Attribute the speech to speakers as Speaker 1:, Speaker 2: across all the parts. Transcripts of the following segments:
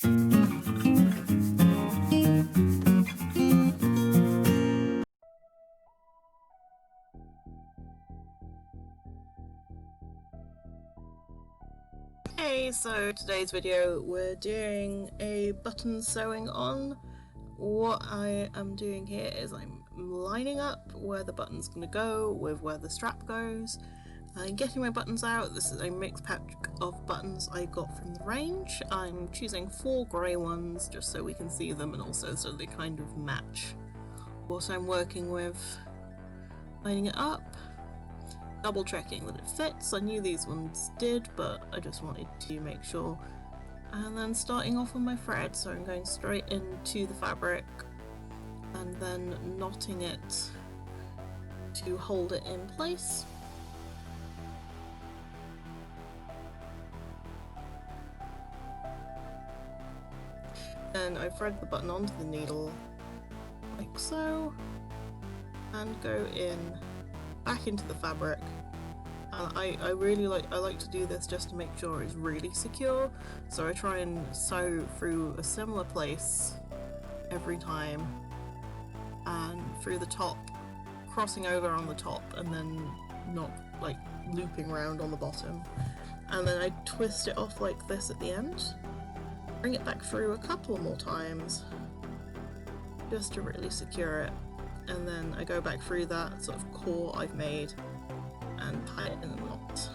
Speaker 1: Hey, so today's video we're doing a button sewing on. What I am doing here is I'm lining up where the button's going to go with where the strap goes. I'm getting my buttons out. This is a mixed pack of buttons I got from the range. I'm choosing 4 grey ones just so we can see them and also so they kind of match what I'm working with. Lining it up. Double checking that it fits. I knew these ones did, but I just wanted to make sure. And then starting off on my thread, so I'm going straight into the fabric and then knotting it to hold it in place. Then I thread the button onto the needle like so and go in back into the fabric. I like to do this just to make sure it's really secure, so I try and sew through a similar place every time and through the top, crossing over on the top and then not like looping around on the bottom, and then I twist it off like this at the end, bring it back through a couple more times just to really secure it, and then I go back through that sort of core I've made and tie it in a knot.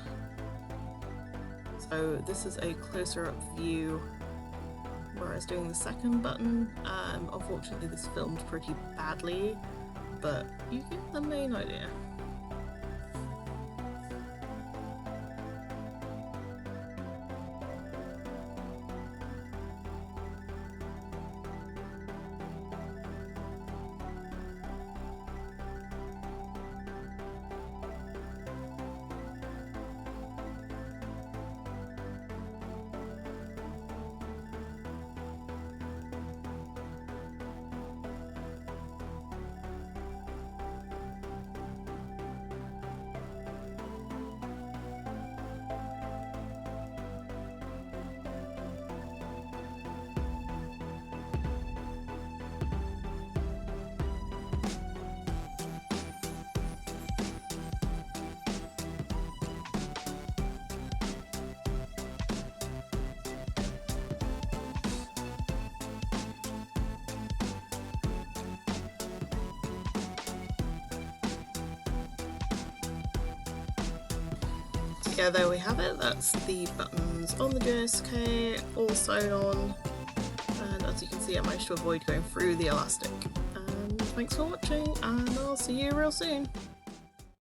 Speaker 1: So this is a closer up view where I was doing the second button. Unfortunately this filmed pretty badly, but you get the main idea. Yeah, there we have it. That's the buttons on the JSK all sewn on, and as you can see I managed to avoid going through the elastic. And thanks for watching, and I'll see you real soon.